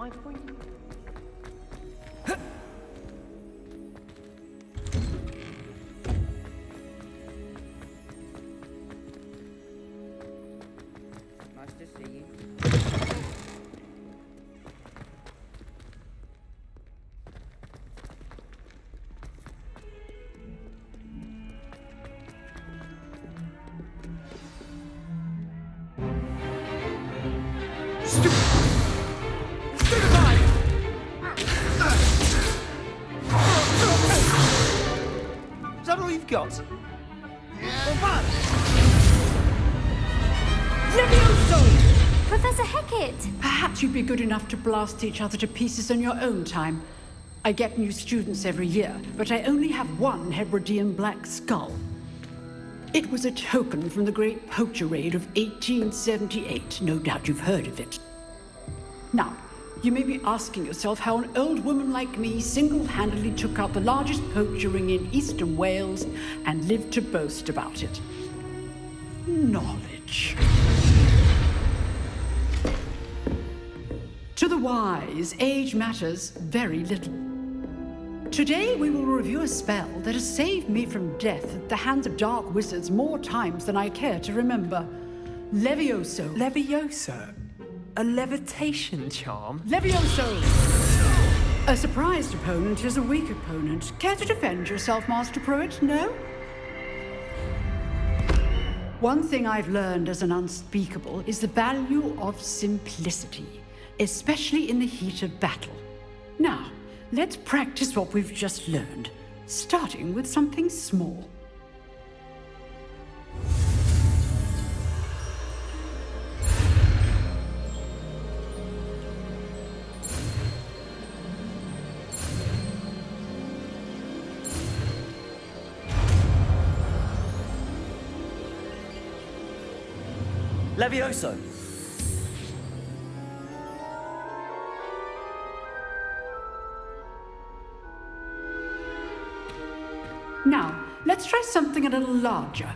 my point? Nice to see you. Is that all you've got? Professor Hecat! Perhaps you'd be good enough to blast each other to pieces on your own time. I get new students every year, but I only have one Hebridean black skull. It was a token from the Great Poacher Raid of 1878. No doubt you've heard of it. Now, you may be asking yourself how an old woman like me single-handedly took out the largest poacher ring in eastern Wales and lived to boast about it. Knowledge. To the wise, age matters very little. Today we will review a spell that has saved me from death at the hands of dark wizards more times than I care to remember. Levioso. Levioso? A levitation charm? Levioso! A surprised opponent is a weak opponent. Care to defend yourself, Master Pruitt? No? One thing I've learned as an unspeakable is the value of simplicity, especially in the heat of battle. Now, let's practice what we've just learned, starting with something small. Levioso! Now, let's try something a little larger.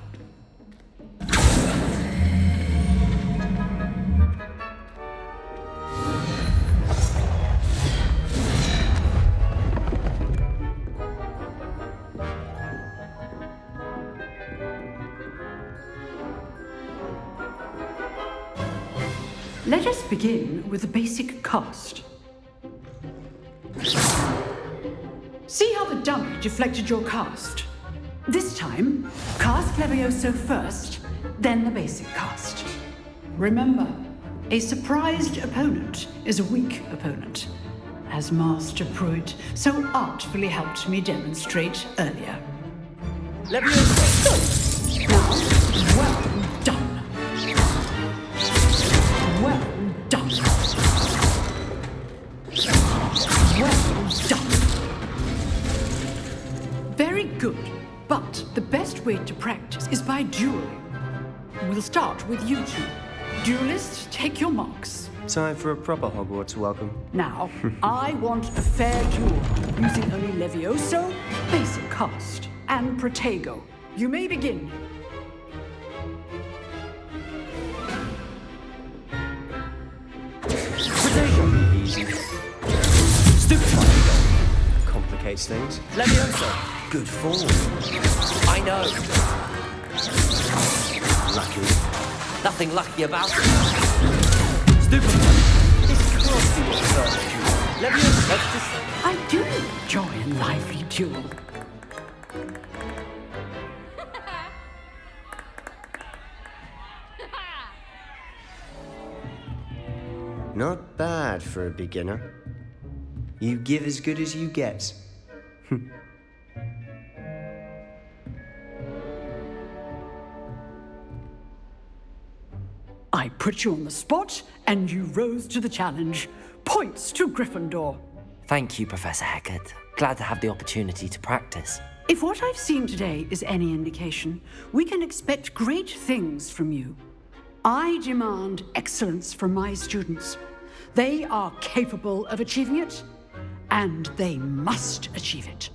Let us begin with the basic cast. See how the dummy deflected your cast? This time, cast Levioso first, then the basic cast. Remember, a surprised opponent is a weak opponent, as Master Pruitt so artfully helped me demonstrate earlier. Levioso! Now, well done. Well done. Well done. Very good, but the best way to practice is by dueling. We'll start with you two. Duelists, take your marks. Time for a proper Hogwarts welcome. Now, I want a fair duel, using only Levioso, basic cast, and Protego. You may begin. Protego! Easy. Stupid Protego! Complicates things. Levioso! Good form. I know. Lucky. Nothing lucky about it. Stupid. This can't be the first duel. Levioso, let's just... I do enjoy a lively duel. Not bad for a beginner. You give as good as you get. I put you on the spot, and you rose to the challenge. Points to Gryffindor. Thank you, Professor Hecat. Glad to have the opportunity to practice. If what I've seen today is any indication, we can expect great things from you. I demand excellence from my students. They are capable of achieving it, and they must achieve it.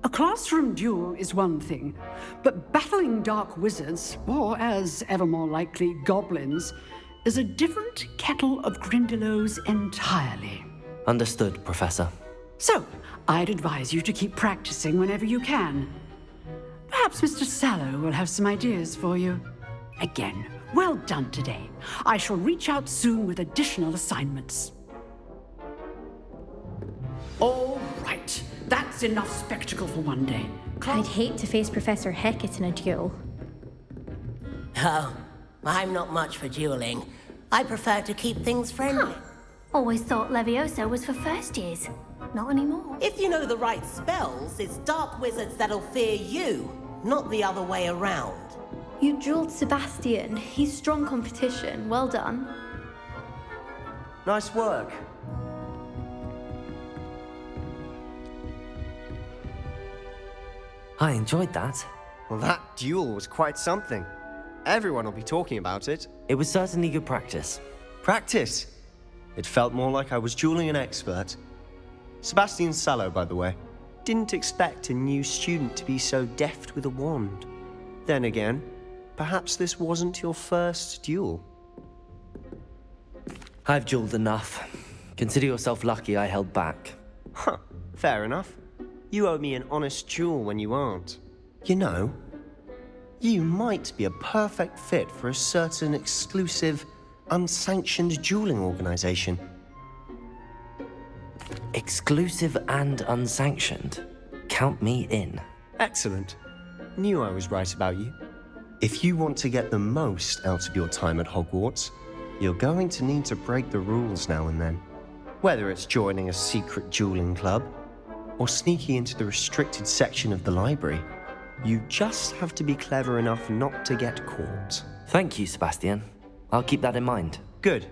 A classroom duel is one thing, but battling dark wizards, or as ever more likely, goblins, is a different kettle of Grindylows entirely. Understood, Professor. So, I'd advise you to keep practicing whenever you can. Perhaps Mr. Sallow will have some ideas for you. Again, well done today. I shall reach out soon with additional assignments. All right, that's enough spectacle for one day. I'd hate to face Professor Hecat in a duel. Oh, I'm not much for dueling. I prefer to keep things friendly. Always thought Leviosa was for first years. Not anymore. If you know the right spells, it's dark wizards that'll fear you, not the other way around. You dueled Sebastian. He's strong competition. Well done. Nice work. I enjoyed that. Well, that duel was quite something. Everyone will be talking about it. It was certainly good practice. Practice? It felt more like I was dueling an expert. Sebastian Sallow, by the way. Didn't expect a new student to be so deft with a wand. Then again, perhaps this wasn't your first duel. I've dueled enough. Consider yourself lucky I held back. Huh, fair enough. You owe me an honest duel when you aren't. You know, you might be a perfect fit for a certain exclusive, unsanctioned dueling organization. Exclusive and unsanctioned. Count me in. Excellent. Knew I was right about you. If you want to get the most out of your time at Hogwarts, you're going to need to break the rules now and then. Whether it's joining a secret dueling club, or sneaking into the restricted section of the library, you just have to be clever enough not to get caught. Thank you, Sebastian. I'll keep that in mind. Good.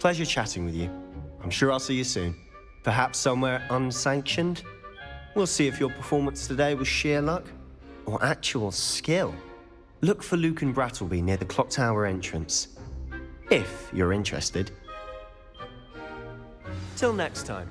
Pleasure chatting with you. I'm sure I'll see you soon. Perhaps somewhere unsanctioned? We'll see if your performance today was sheer luck or actual skill. Look for Luke and Brattleby near the clock tower entrance, if you're interested. Till next time.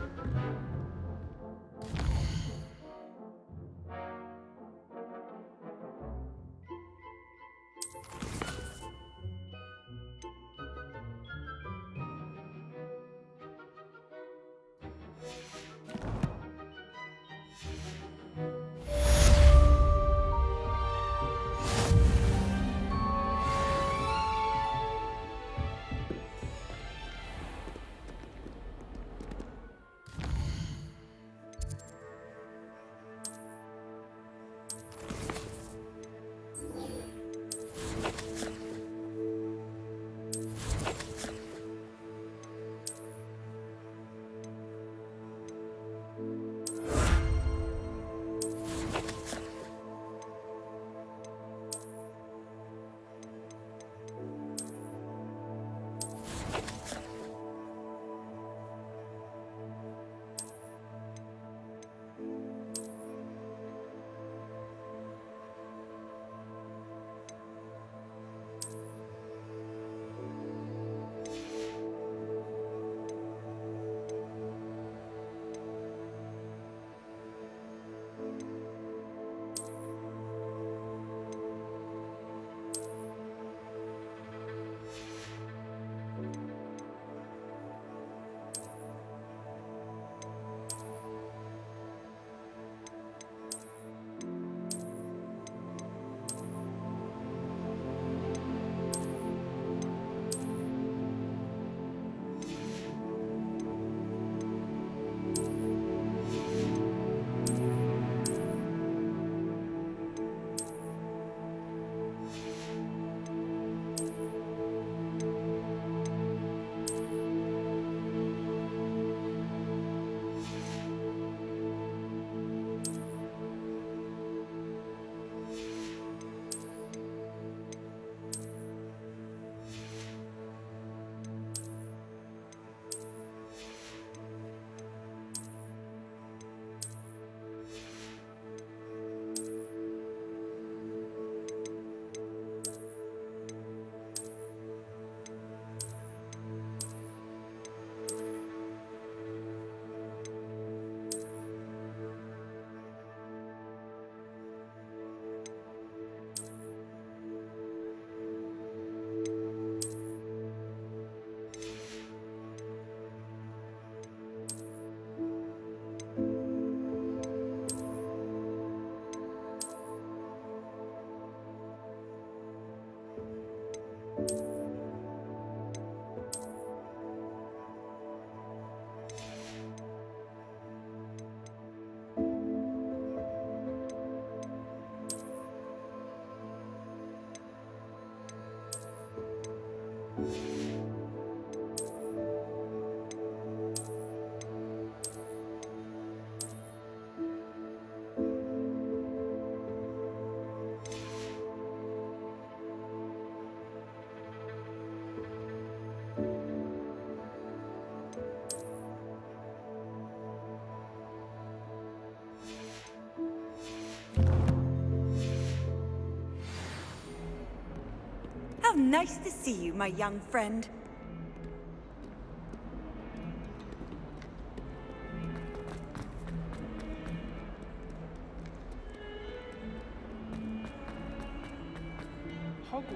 Nice to see you, my young friend.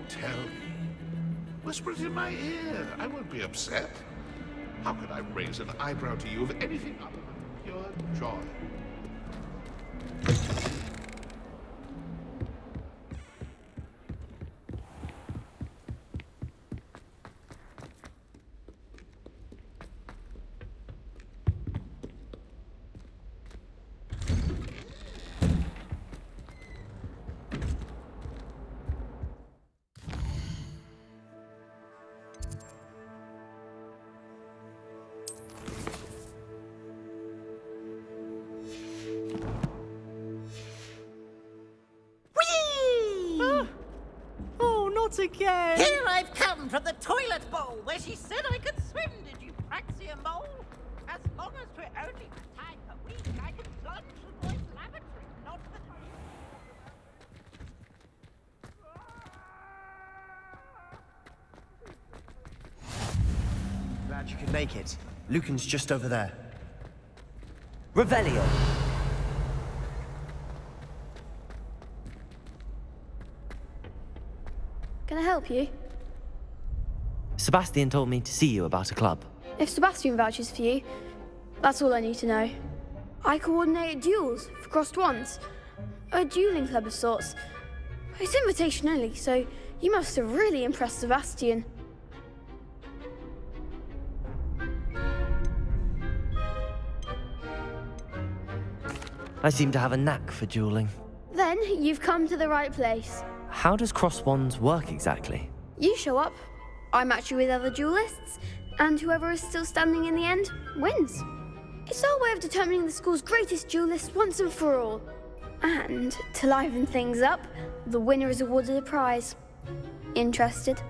Tell me. Whisper it in my ear. I won't be upset. How could I raise an eyebrow to you of anything other than pure joy? Again. Here I've come from the toilet bowl where she said I could swim. Did you praxia mole? As long as we're only for time per week, I can plunge the boys' lavatory, not that Glad you could make it. Lucan's just over there. Revelio. Can I help you? Sebastian told me to see you about a club. If Sebastian vouches for you, that's all I need to know. I coordinate duels for crossed wands. A dueling club of sorts. It's invitation only, so you must have really impressed Sebastian. I seem to have a knack for dueling. Then you've come to the right place. How does cross wands work exactly? You show up, I match you with other duelists, and whoever is still standing in the end wins. It's our way of determining the school's greatest duelist once and for all. And to liven things up, the winner is awarded a prize. Interested?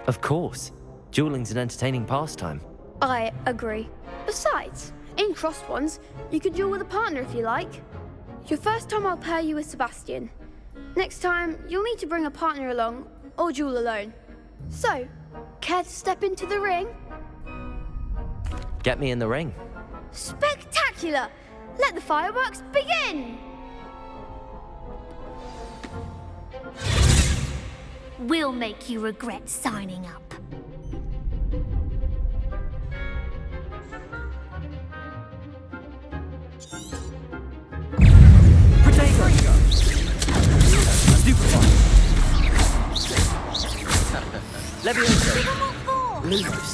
Of course. Dueling's an entertaining pastime. I agree. Besides, in crossed wands, you can duel with a partner if you like. Your first time I'll pair you with Sebastian. Next time, you'll need to bring a partner along, or duel alone. So, care to step into the ring? Get me in the ring. Spectacular! Let the fireworks begin! We'll make you regret signing up. Levioso. Lumos.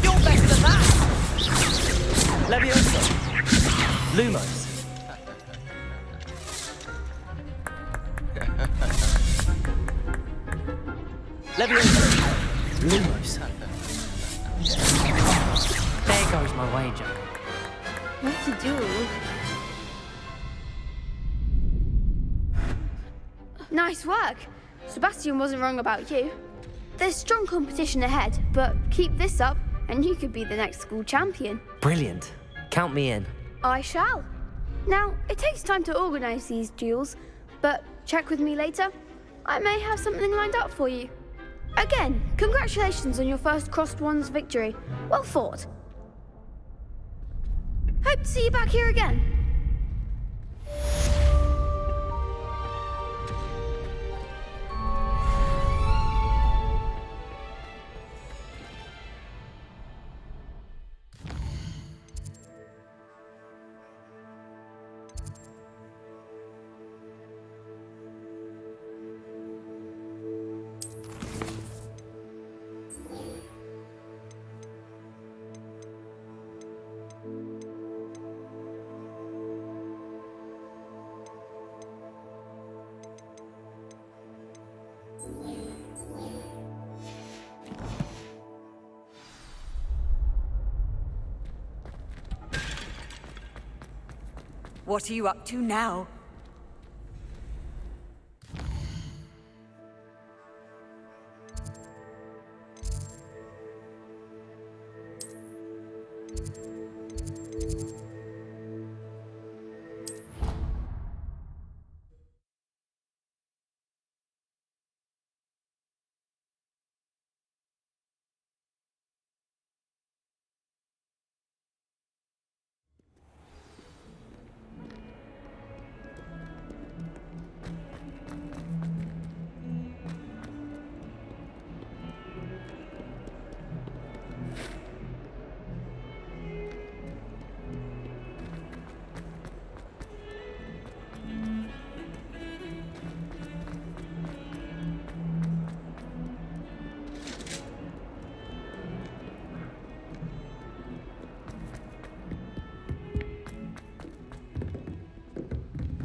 you're better than that. Levioso. Lumos. Levioso. Lumos. There goes my wager. What a duel. Nice work. Sebastian wasn't wrong about you. There's strong competition ahead, but keep this up and you could be the next school champion. Brilliant. Count me in. I shall. Now, it takes time to organise these duels, but check with me later. I may have something lined up for you. Again, congratulations on your first crossed wands victory. Well fought. Hope to see you back here again. What are you up to now?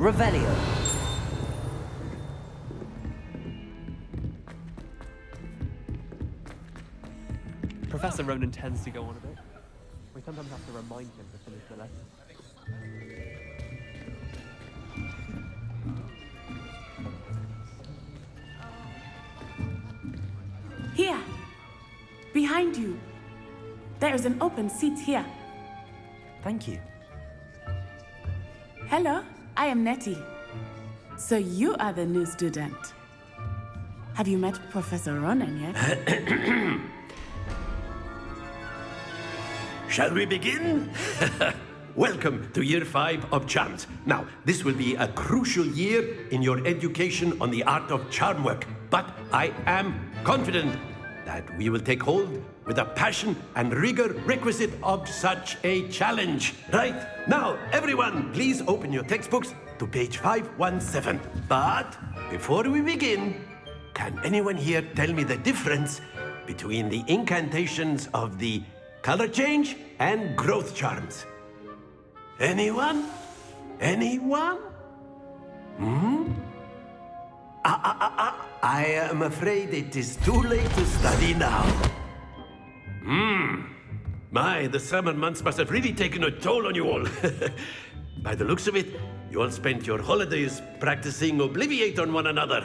Revelio. Professor Ronan tends to go on a bit. We sometimes have to remind him to finish the lesson. Here, behind you. There is an open seat here. Thank you. Hello, I am Nettie. So you are the new student. Have you met Professor Ronan yet? Shall we begin? Welcome to Year 5 of Charms. Now, this will be a crucial year in your education on the art of charm work. But I am confident that we will take hold with the passion and rigor requisite of such a challenge. Right, now, everyone, please open your textbooks to page 517. But before we begin, can anyone here tell me the difference between the incantations of the color change and growth charms? Anyone? Anyone? I am afraid it is too late to study now. My, the summer months must have really taken a toll on you all. By the looks of it, you all spent your holidays practicing Obliviate on one another.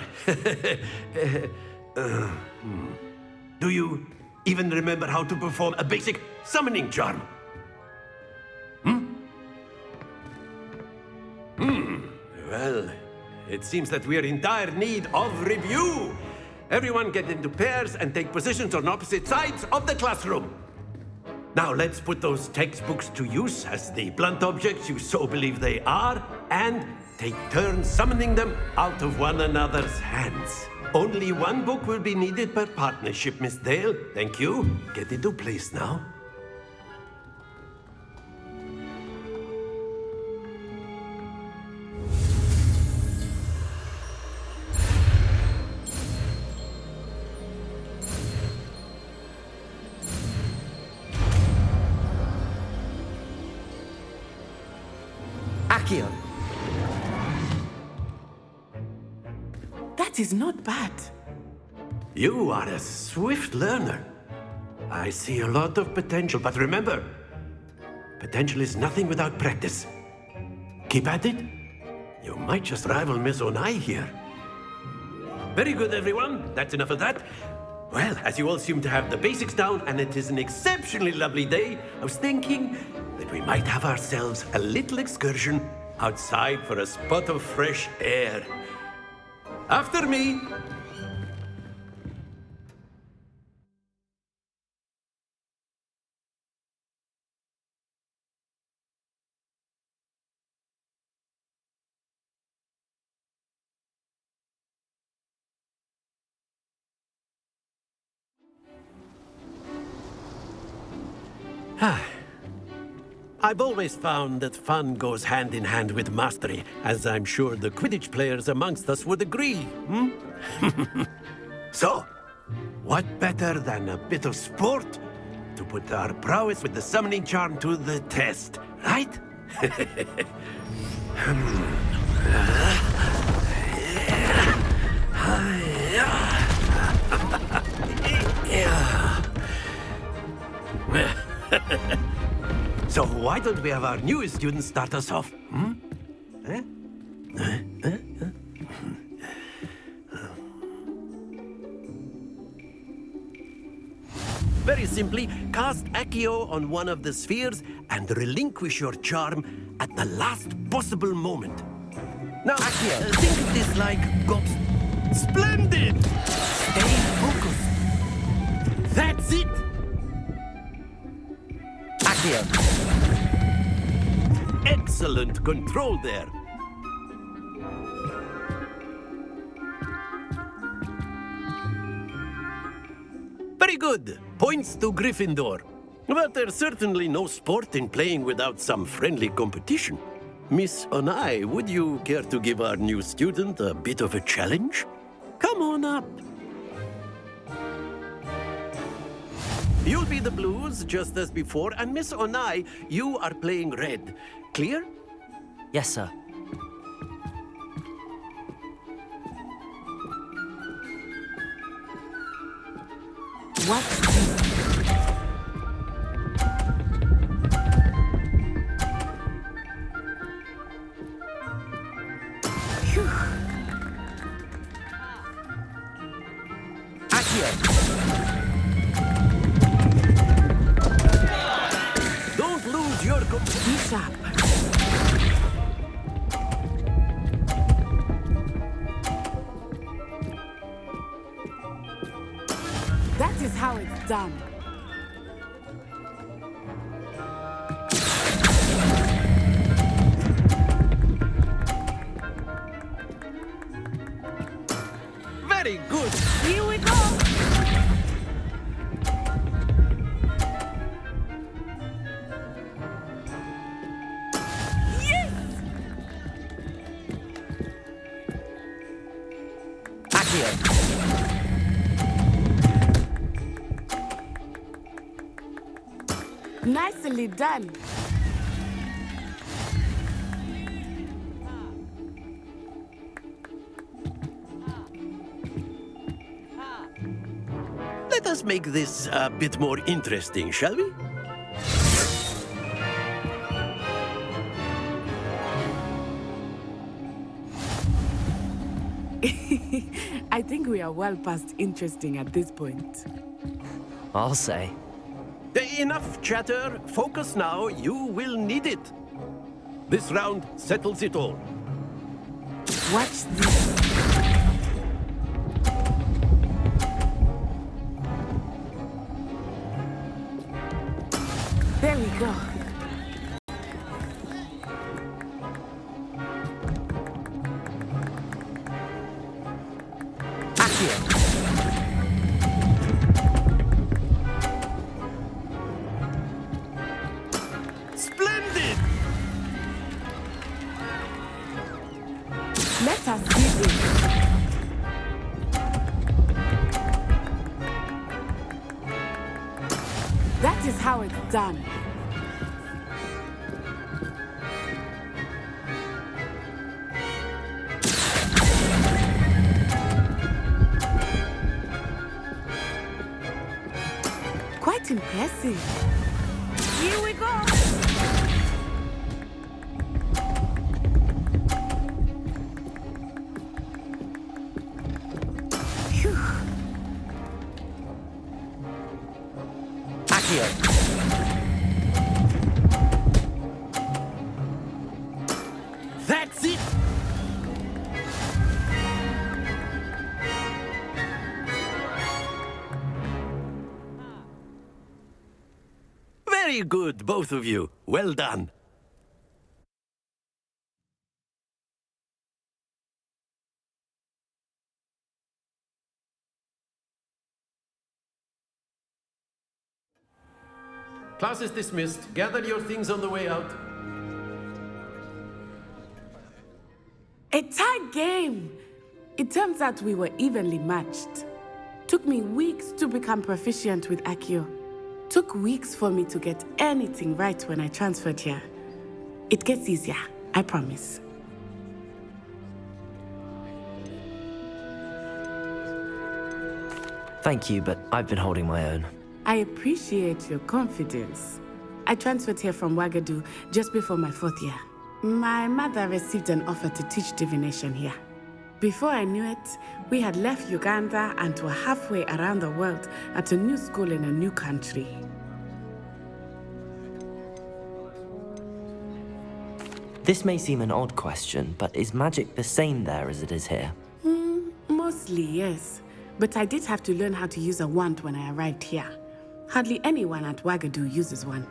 Do you even remember how to perform a basic summoning charm? Well, it seems that we are in dire need of review. Everyone get into pairs and take positions on opposite sides of the classroom. Now let's put those textbooks to use as the blunt objects you so believe they are, and take turns summoning them out of one another's hands. Only one book will be needed per partnership, Miss Dale. Thank you. Get into place now. Accio. That is not bad. You are a swift learner. I see a lot of potential, but remember, potential is nothing without practice. Keep at it. You might just rival Miss Onai here. Very good, everyone. That's enough of that. Well, as you all seem to have the basics down, and it is an exceptionally lovely day, I was thinking that we might have ourselves a little excursion outside for a spot of fresh air. After me. I've always found that fun goes hand in hand with mastery, as I'm sure the Quidditch players amongst us would agree, So, what better than a bit of sport to put our prowess with the summoning charm to the test, right? So why don't we have our newest student start us off? Very simply, cast Accio on one of the spheres and relinquish your charm at the last possible moment. Now, Accio, think of this like Splendid! Stay focused. That's it! Accio. Excellent control there. Very good. Points to Gryffindor. But there's certainly no sport in playing without some friendly competition. Miss Onai, would you care to give our new student a bit of a challenge? Come on up. You'll be the blues, just as before, and Miss Onai, you are playing red. Clear? Yes, sir. Watch this. Don't lose your Be sharp. That is how it's done. Very good. Here we go. Nicely done. Let us make this a bit more interesting, shall we? I think we are well past interesting at this point. I'll say. Enough chatter. Focus now. You will need it. This round settles it all. Watch this. There we go. Splendid! Let us see this. That is how it's done. Quite impressive. Here we go. That's it! Very good, both of you. Well done. Class is dismissed. Gather your things on the way out. A tight game. It turns out we were evenly matched. Took me weeks to become proficient with Accio. Took weeks for me to get anything right when I transferred here. It gets easier, I promise. Thank you, but I've been holding my own. I appreciate your confidence. I transferred here from Ouagadougou just before my 4th year. My mother received an offer to teach divination here. Before I knew it, we had left Uganda and were halfway around the world at a new school in a new country. This may seem an odd question, but is magic the same there as it is here? Mostly, yes. But I did have to learn how to use a wand when I arrived here. Hardly anyone at Ouagadougou uses one.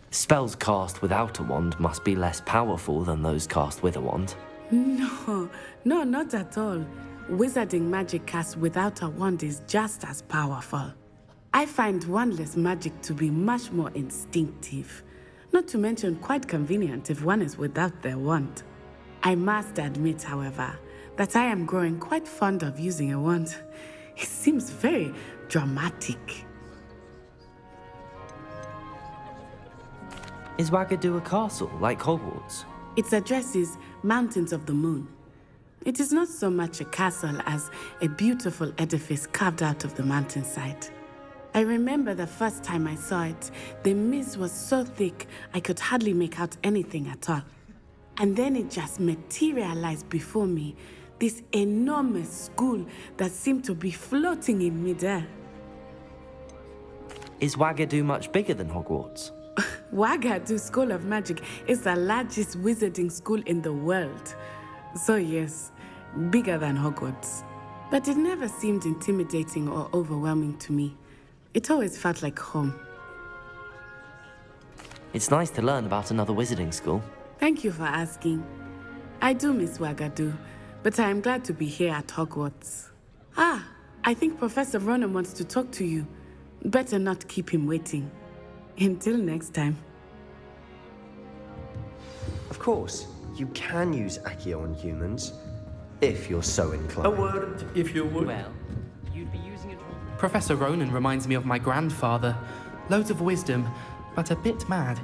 Spells cast without a wand must be less powerful than those cast with a wand. No, not at all. Wizarding magic cast without a wand is just as powerful. I find wandless magic to be much more instinctive. Not to mention quite convenient if one is without their wand. I must admit, however, that I am growing quite fond of using a wand. It seems very dramatic. Is Wagadu a castle, like Hogwarts? Its address is Mountains of the Moon. It is not so much a castle as a beautiful edifice carved out of the mountainside. I remember the first time I saw it, the mist was so thick I could hardly make out anything at all. And then it just materialized before me, this enormous school that seemed to be floating in midair. Is Wagadu much bigger than Hogwarts? Wagadu School of Magic is the largest wizarding school in the world. So yes, bigger than Hogwarts. But it never seemed intimidating or overwhelming to me. It always felt like home. It's nice to learn about another wizarding school. Thank you for asking. I do miss Wagadu, but I am glad to be here at Hogwarts. Ah, I think Professor Ronan wants to talk to you. Better not keep him waiting. Until next time. Of course, you can use Accio on humans, if you're so inclined. A word, if you would. Well, you'd be using it. Professor Ronan reminds me of my grandfather. Loads of wisdom, but a bit mad.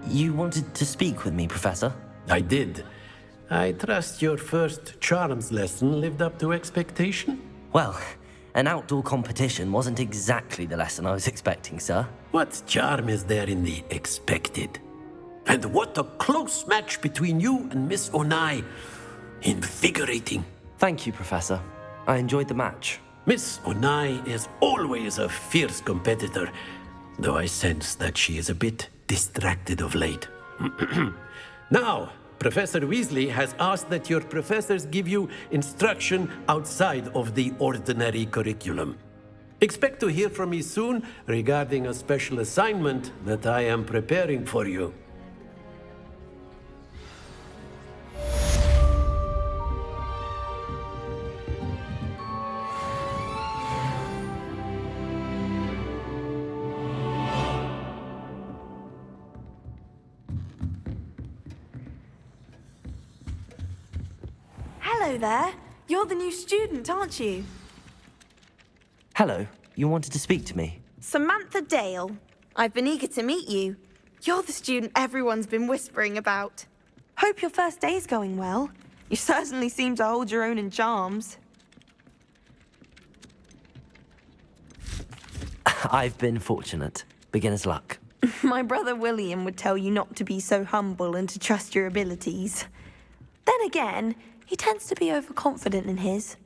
You wanted to speak with me, Professor? I did. I trust your first charms lesson lived up to expectation? Well, an outdoor competition wasn't exactly the lesson I was expecting, sir. What charm is there in the expected? And what a close match between you and Miss Onai. Invigorating. Thank you, Professor. I enjoyed the match. Miss Onai is always a fierce competitor, though I sense that she is a bit distracted of late. Now, Professor Weasley has asked that your professors give you instruction outside of the ordinary curriculum. Expect to hear from me soon regarding a special assignment that I am preparing for you. Hello there. You're the new student, aren't you? Hello, you wanted to speak to me? Samantha Dale. I've been eager to meet you. You're the student everyone's been whispering about. Hope your first day's going well. You certainly seem to hold your own in charms. I've been fortunate. Beginner's luck. My brother William would tell you not to be so humble and to trust your abilities. Then again, he tends to be overconfident in his.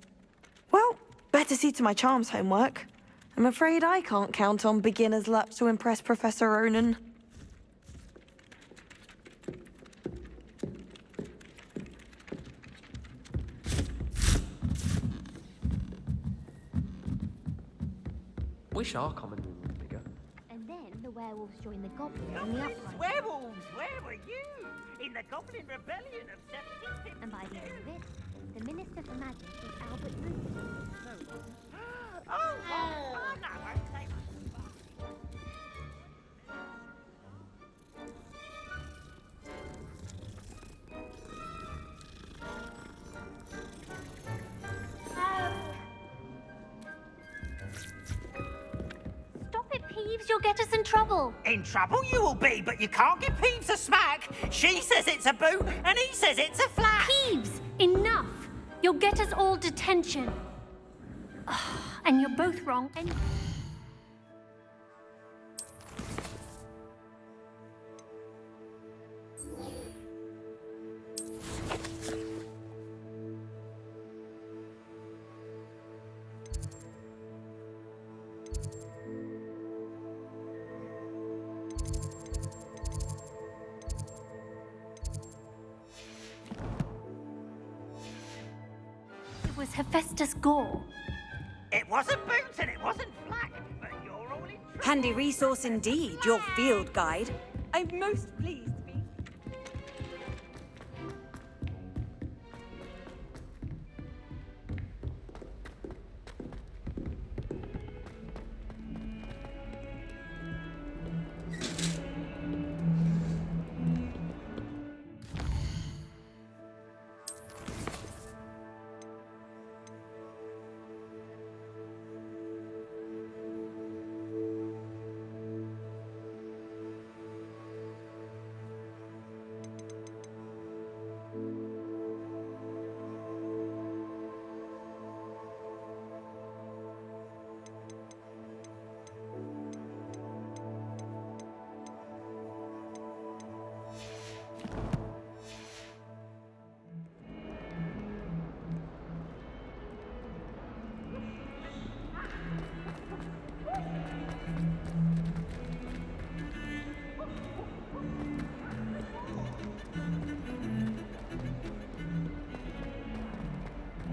Well, better see to my charms homework. I'm afraid I can't count on beginner's luck to impress Professor Ronan. Wish our common room was bigger. And then the werewolves joined the goblins in the uprising. Werewolves, where were you? In the Goblin Rebellion of 1750. And by the end of it, the Minister for Magic was Albert Bruce. No, it wasn't. Oh, no, I won't say much. Stop it, Peeves, you'll get us in trouble. In trouble you will be, but you can't give Peeves a smack. She says it's a boot, and he says it's a flat. Peeves, enough. You'll get us all detention. And you're both wrong. And it was Hephaestus Gore. It wasn't boots and it wasn't flat, but you're all in trouble. Handy resource indeed, your field guide. I'm most pleased to be...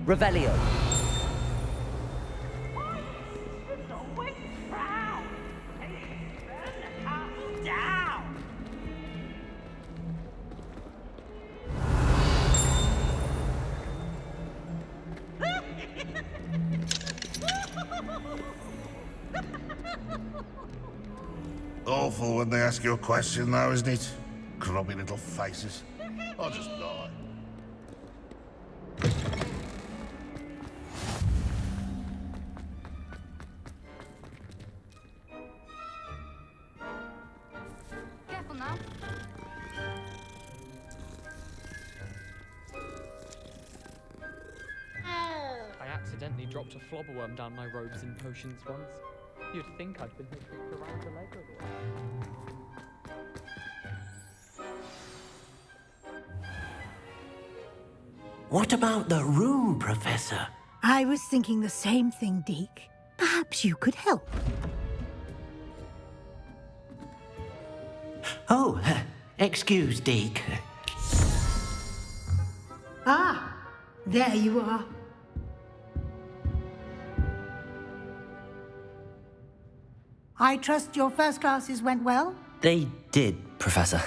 Revelio. It's always proud. Burn the castle down. Awful when they ask you a question, though, isn't it? Grubby little faces. I'll just die. Careful now. I accidentally dropped a flobberworm down my robes and potions once. You'd think I'd been hooked around the leg of What about the room, Professor? I was thinking the same thing, Deke. Perhaps you could help. Oh, excuse, Deke. Ah, there you are. I trust your first classes went well? They did, Professor.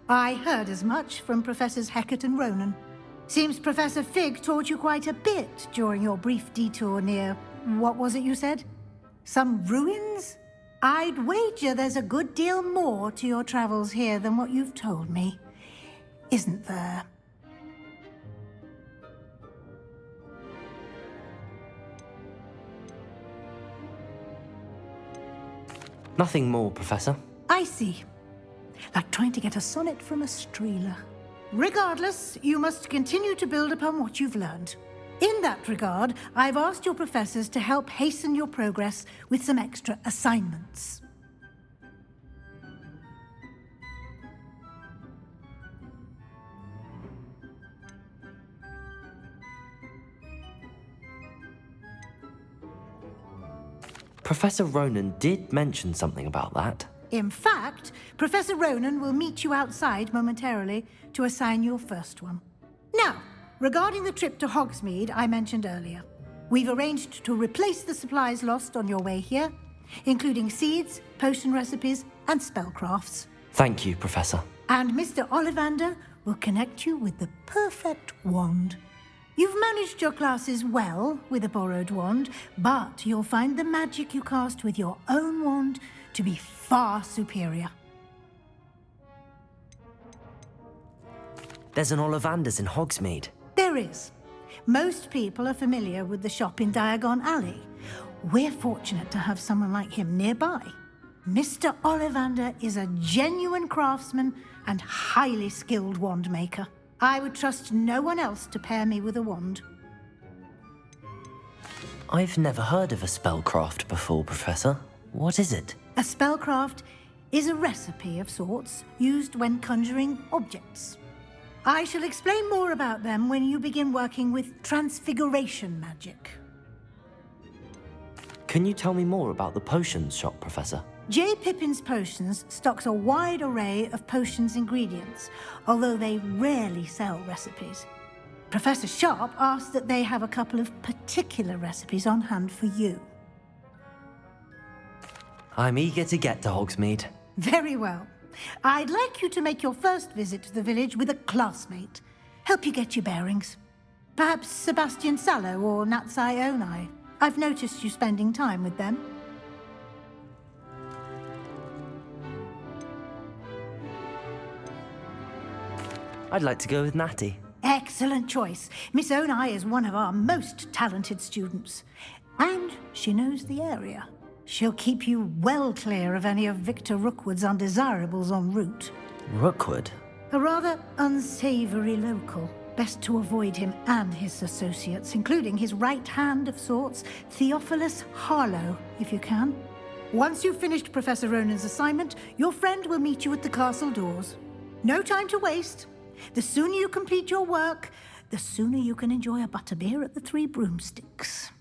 I heard as much from Professors Hecat and Ronan. Seems Professor Fig taught you quite a bit during your brief detour near... what was it you said? Some ruins? I'd wager there's a good deal more to your travels here than what you've told me. Isn't there? Nothing more, Professor. I see. Like trying to get a sonnet from a streeler. Regardless, you must continue to build upon what you've learned. In that regard, I've asked your professors to help hasten your progress with some extra assignments. Professor Ronan did mention something about that. In fact, Professor Ronan will meet you outside momentarily to assign your first one. Now, regarding the trip to Hogsmeade I mentioned earlier, we've arranged to replace the supplies lost on your way here, including seeds, potion recipes, and spellcrafts. Thank you, Professor. And Mr. Ollivander will connect you with the perfect wand. You've managed your classes well with a borrowed wand, but you'll find the magic you cast with your own wand to be far superior. There's an Ollivander's in Hogsmeade. There is. Most people are familiar with the shop in Diagon Alley. We're fortunate to have someone like him nearby. Mr. Ollivander is a genuine craftsman and highly skilled wand maker. I would trust no one else to pair me with a wand. I've never heard of a spellcraft before, Professor. What is it? A spellcraft is a recipe of sorts used when conjuring objects. I shall explain more about them when you begin working with transfiguration magic. Can you tell me more about the potions shop, Professor? J. Pippin's Potions stocks a wide array of potions ingredients, although they rarely sell recipes. Professor Sharp asked that they have a couple of particular recipes on hand for you. I'm eager to get to Hogsmeade. Very well. I'd like you to make your first visit to the village with a classmate. Help you get your bearings. Perhaps Sebastian Sallow or Natsai Onai. I've noticed you spending time with them. I'd like to go with Natty. Excellent choice. Miss Onai is one of our most talented students. And she knows the area. She'll keep you well clear of any of Victor Rookwood's undesirables en route. Rookwood? A rather unsavory local. Best to avoid him and his associates, including his right hand of sorts, Theophilus Harlow, if you can. Once you've finished Professor Ronan's assignment, your friend will meet you at the castle doors. No time to waste. The sooner you complete your work, the sooner you can enjoy a butterbeer at the Three Broomsticks.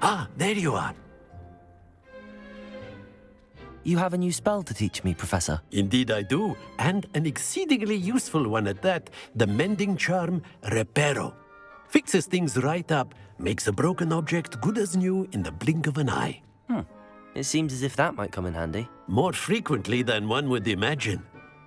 Ah, there you are. You have a new spell to teach me, Professor. Indeed I do, and an exceedingly useful one at that, the mending charm Reparo. Fixes things right up, makes a broken object good as new in the blink of an eye. It seems as if that might come in handy. More frequently than one would imagine.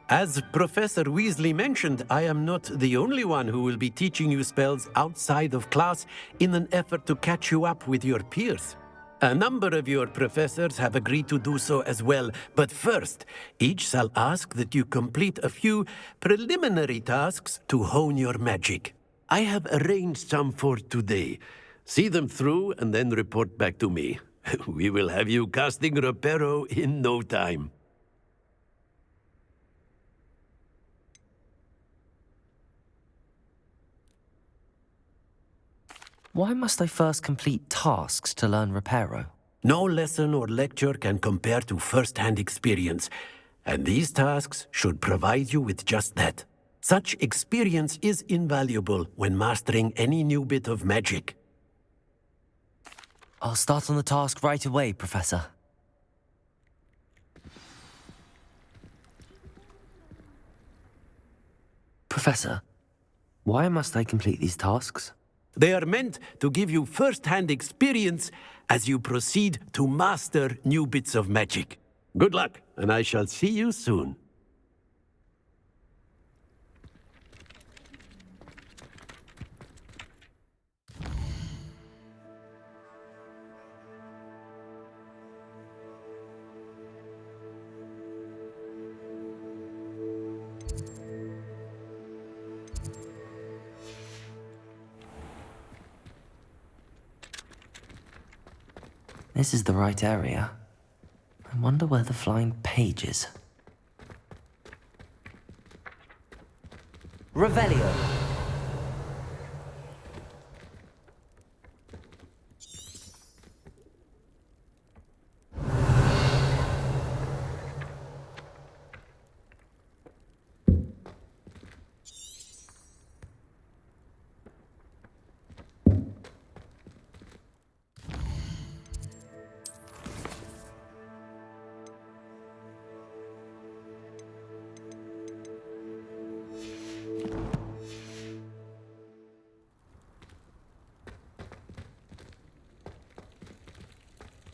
As Professor Weasley mentioned, I am not the only one who will be teaching you spells outside of class in an effort to catch you up with your peers. A number of your professors have agreed to do so as well, but first, each shall ask that you complete a few preliminary tasks to hone your magic. I have arranged some for today. See them through and then report back to me. We will have you casting Reparo in no time. Why must I first complete tasks to learn Reparo? No lesson or lecture can compare to first-hand experience, and these tasks should provide you with just that. Such experience is invaluable when mastering any new bit of magic. I'll start on the task right away, Professor. Professor, why must I complete these tasks? They are meant to give you first-hand experience as you proceed to master new bits of magic. Good luck, and I shall see you soon. This is the right area. I wonder where the flying page is. Revelio!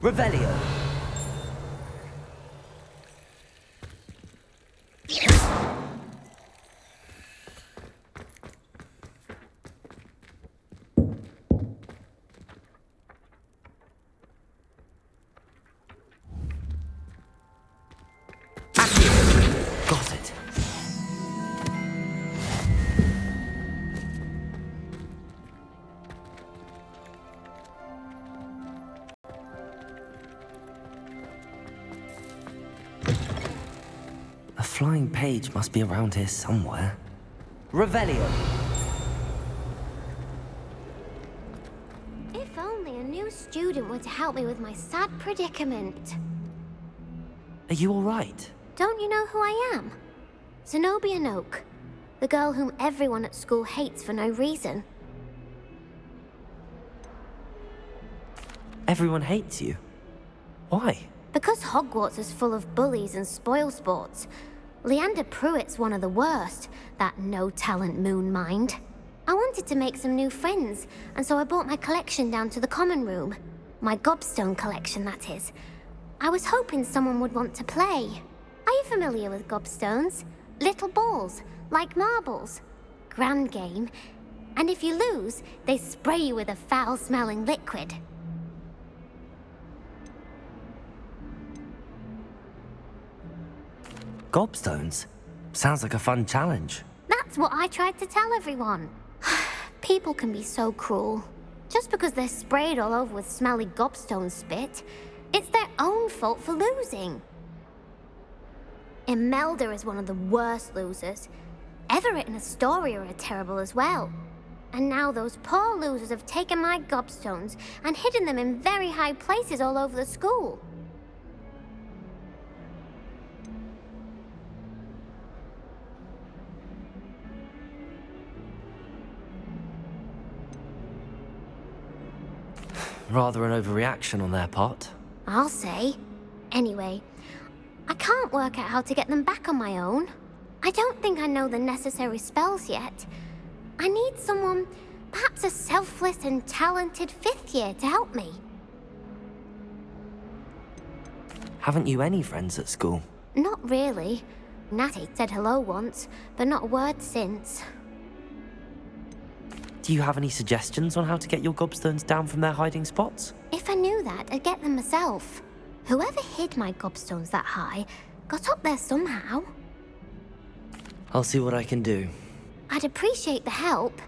Revelio! Got it. A flying page must be around here somewhere. Revelio! If only a new student were to help me with my sad predicament. Are you all right? Don't you know who I am? Zenobia Noak, the girl whom everyone at school hates for no reason. Everyone hates you. Why? Because Hogwarts is full of bullies and spoilsports. Leander Pruitt's one of the worst, that no-talent moon mind. I wanted to make some new friends, and so I brought my collection down to the common room. My gobstone collection, that is. I was hoping someone would want to play. Are you familiar with gobstones? Little balls, like marbles. Grand game. And if you lose, they spray you with a foul-smelling liquid. Gobstones? Sounds like a fun challenge. That's what I tried to tell everyone. People can be so cruel. Just because they're sprayed all over with smelly gobstone spit, it's their own fault for losing. Imelda is one of the worst losers. Everett and Astoria are terrible as well. And now those poor losers have taken my gobstones and hidden them in very high places all over the school. Rather an overreaction on their part. I'll say. Anyway, I can't work out how to get them back on my own. I don't think I know the necessary spells yet. I need someone, perhaps a selfless and talented 5th year to help me. Haven't you any friends at school? Not really. Natty said hello once, but not a word since. Do you have any suggestions on how to get your gobstones down from their hiding spots? If I knew that, I'd get them myself. Whoever hid my gobstones that high got up there somehow. I'll see what I can do. I'd appreciate the help.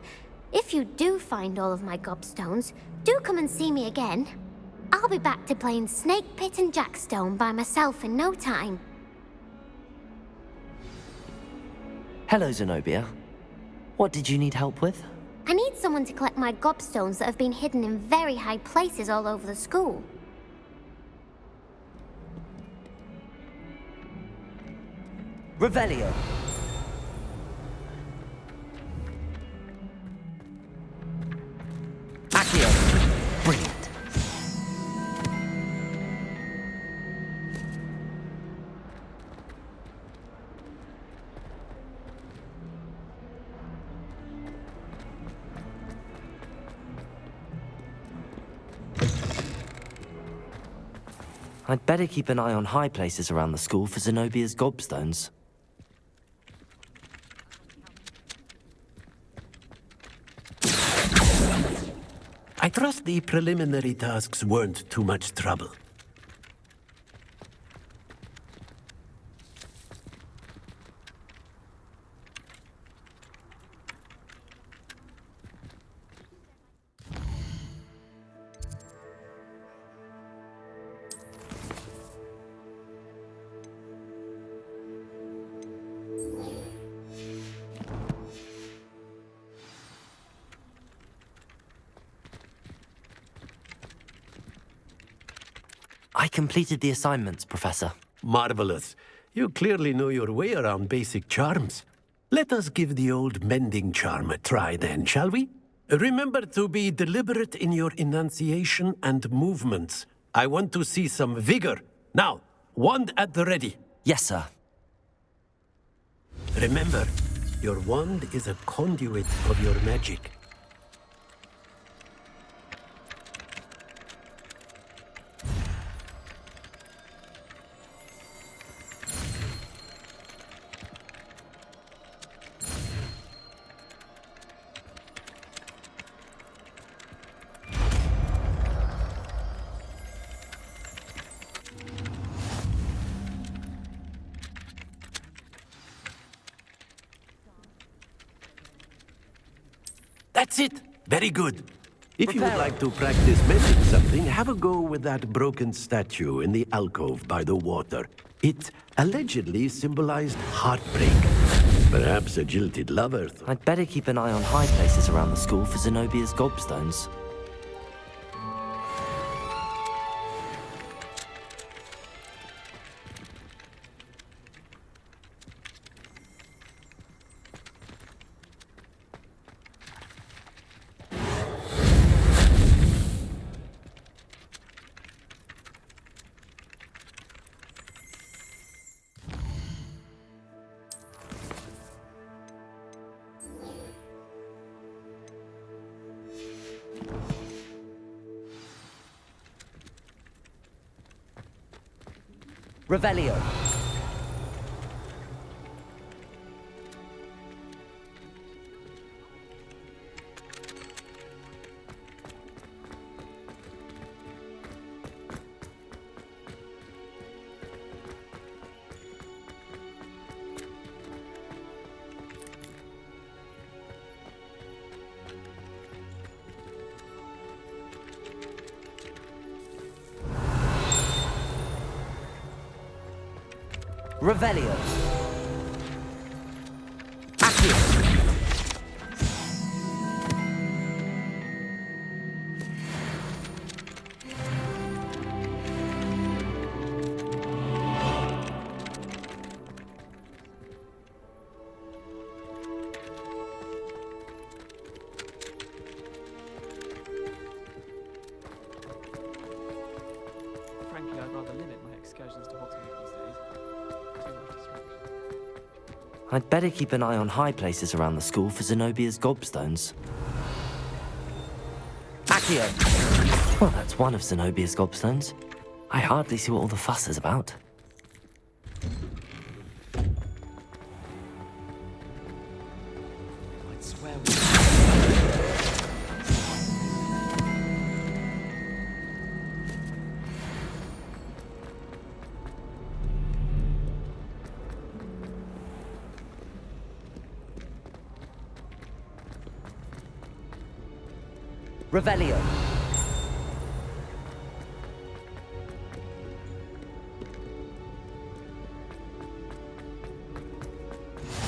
If you do find all of my gobstones, do come and see me again. I'll be back to playing Snake Pit and Jackstone by myself in no time. Hello, Zenobia. What did you need help with? I need someone to collect my gobstones that have been hidden in very high places all over the school. Revelio. Accio. Brilliant. I'd better keep an eye on high places around the school for Zenobia's gobstones. I trust the preliminary tasks weren't too much trouble. I completed the assignments, Professor. Marvelous. You clearly know your way around basic charms. Let us give the old mending charm a try then, shall we? Remember to be deliberate in your enunciation and movements. I want to see some vigor. Now, wand at the ready. Yes, sir. Remember, your wand is a conduit of your magic. That's it. Very good. If you would like to practice mending something, have a go with that broken statue in the alcove by the water. It allegedly symbolized heartbreak. Perhaps a jilted lover. I'd better keep an eye on high places around the school for Zenobia's gobstones. Revelio. Revelio. Accio. excursions to Hogsmeade these days. Too much distraction. I'd better keep an eye on high places around the school for Zenobia's gobstones. Accio! Well, that's one of Zenobia's gobstones. I hardly see what all the fuss is about. I'd swear Revelio.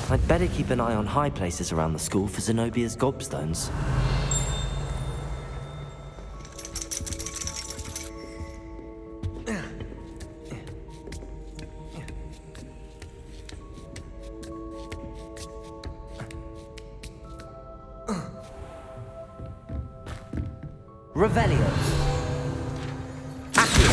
I'd better keep an eye on high places around the school for Zenobia's gobstones. Revelio. Accio.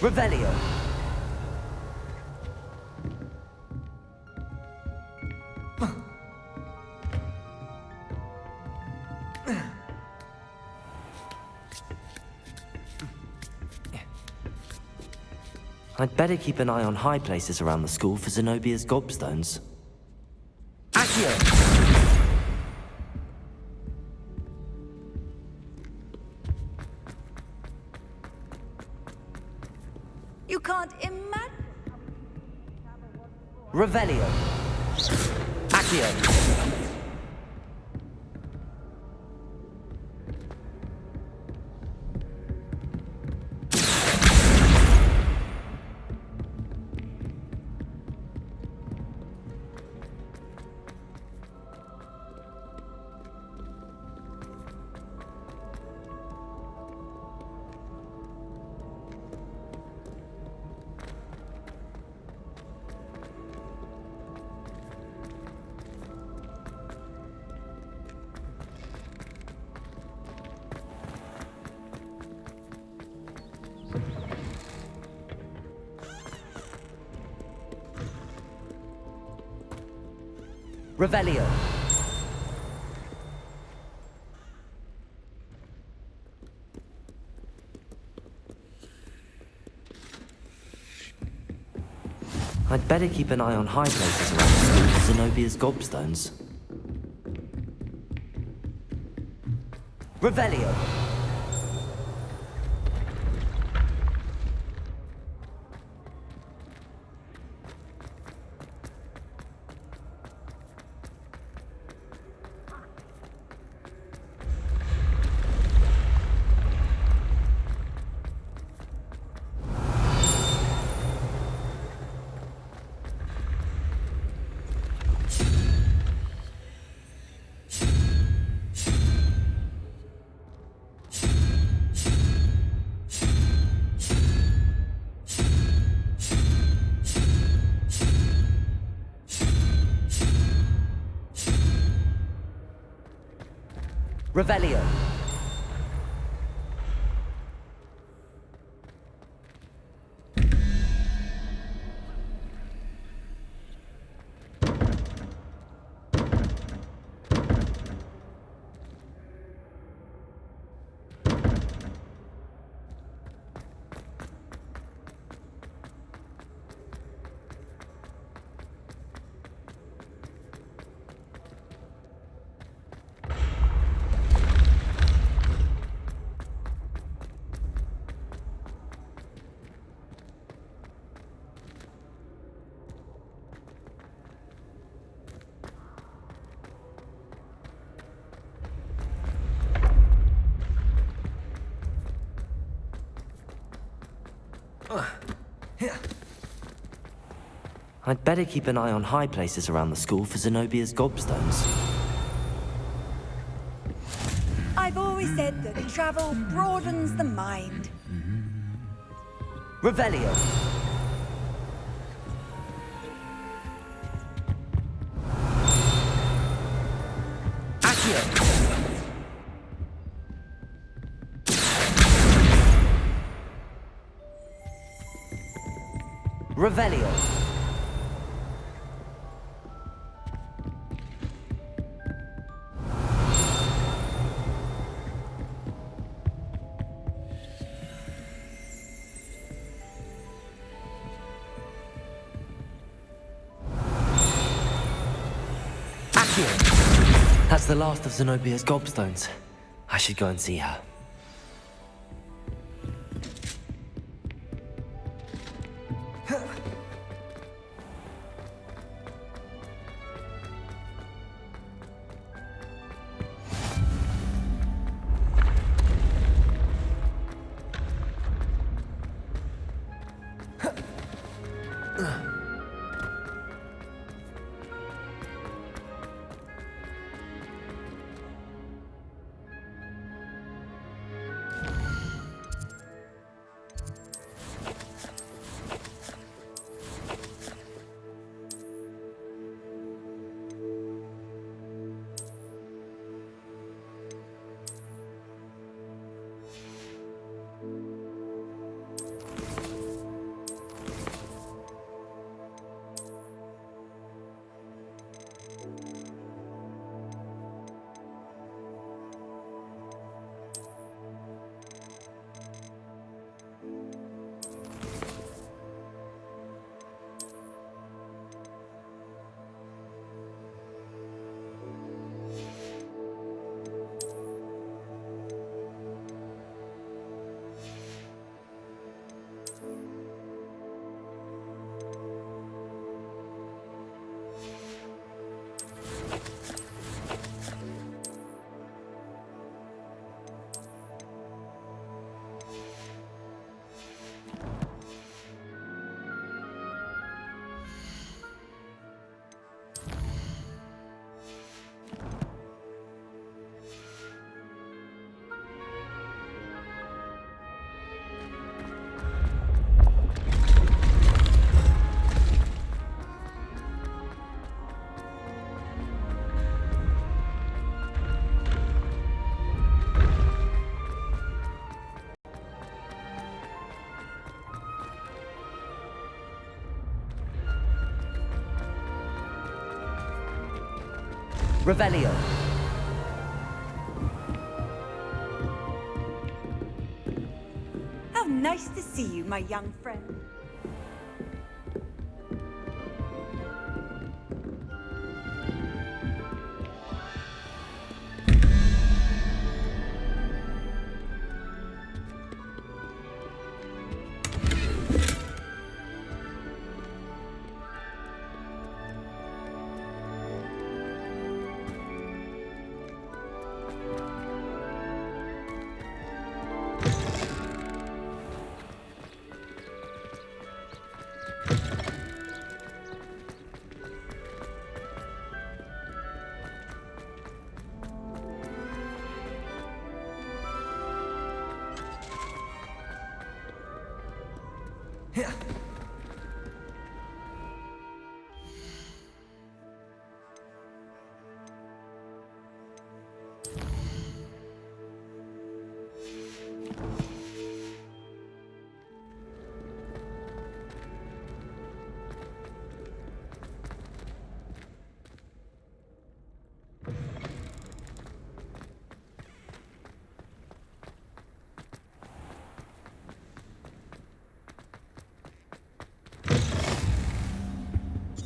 Revelio. I'd better keep an eye on high places around the school for Zenobia's gobstones. Accio! You can't imagine. Revelio. Accio. Revelio. I'd better keep an eye on high places around the school for Zenobia's gobstones. Revelio. Revelio. I'd better keep an eye on high places around the school for Zenobia's gobstones. I've always said that travel broadens the mind. Revelio. Accio. Revelio. That's the last of Zenobia's gobstones. I should go and see her. Revelio. How nice to see you, my young friend.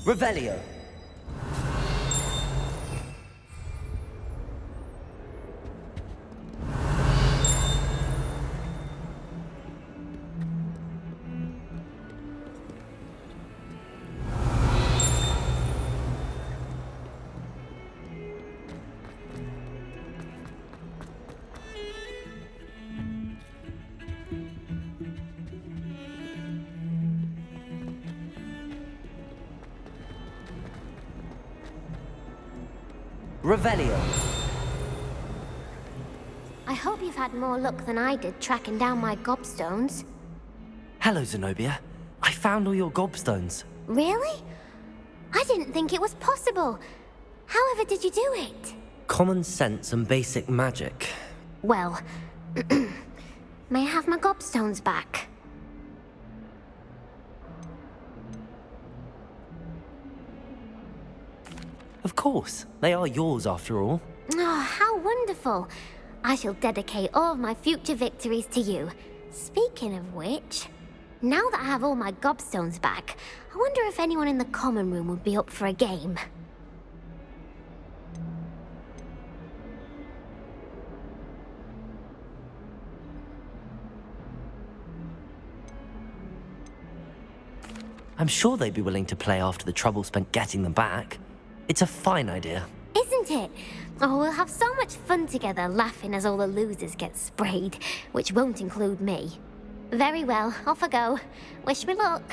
Revelio. Revelio. hope you've had more luck than I did tracking down my gobstones. Hello, Zenobia. I found all your gobstones. Really? I didn't think it was possible. However did you do it? Common sense and basic magic. Well, may I have my gobstones back? Of course. They are yours after all. Oh, how wonderful. I shall dedicate all of my future victories to you. Speaking of which, now that I have all my gobstones back, I wonder if anyone in the common room would be up for a game. I'm sure they'd be willing to play after the trouble spent getting them back. It's a fine idea. Isn't it? Oh, we'll have so much fun together, laughing as all the losers get sprayed, which won't include me. Very well, off I go. Wish me luck.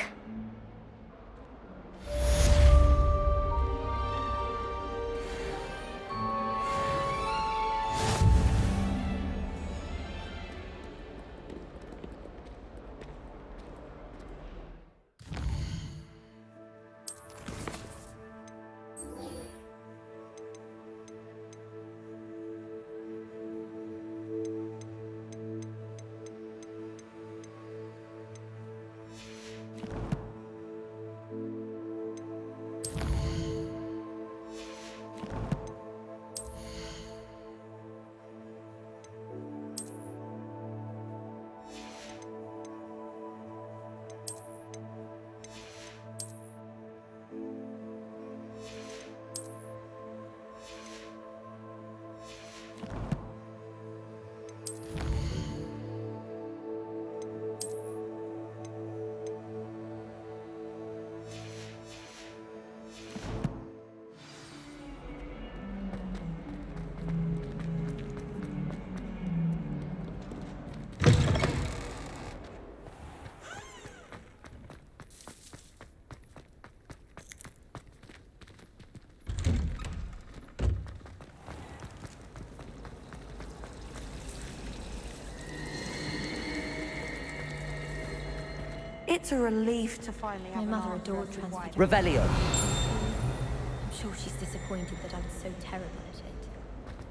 It's a relief to finally have My mother adored transportation. Revelio. I'm sure she's disappointed that I'm so terrible at it.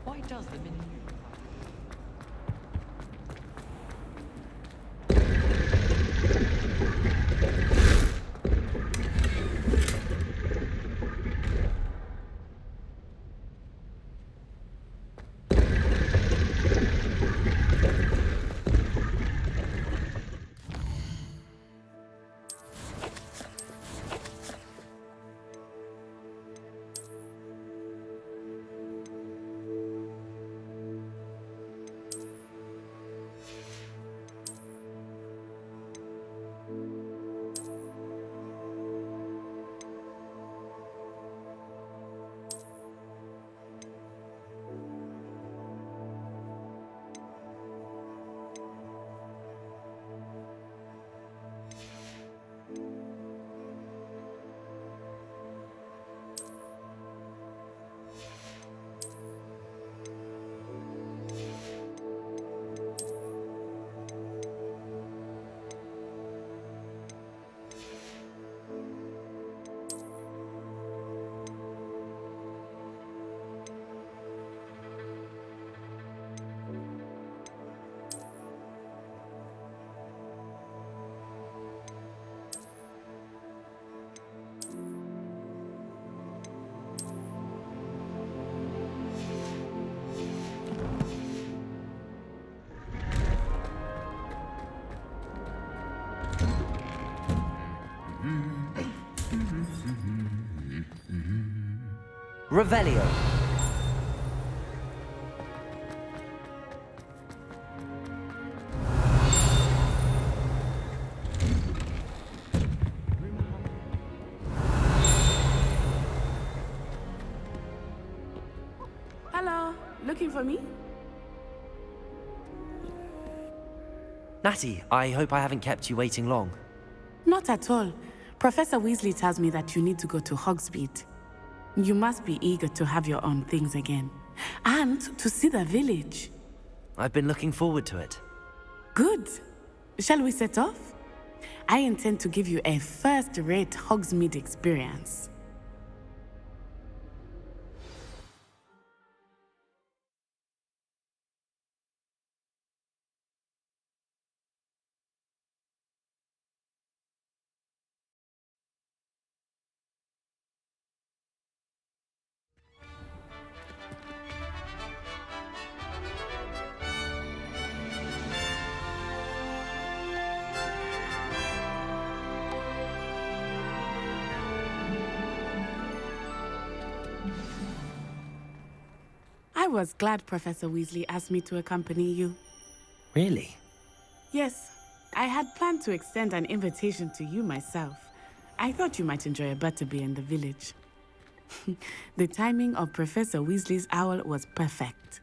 Why does the mini Revelio. Hello, looking for me? Natty, I hope I haven't kept you waiting long. Not at all. Professor Weasley tells me that you need to go to Hogsmeade. You must be eager to have your own things again. And to see the village. I've been looking forward to it. Good. Shall we set off? I intend to give you a first-rate Hogsmeade experience. I was glad Professor Weasley asked me to accompany you. Really? Yes, I had planned to extend an invitation to you myself. I thought you might enjoy a butterbeer in the village. The timing of Professor Weasley's owl was perfect.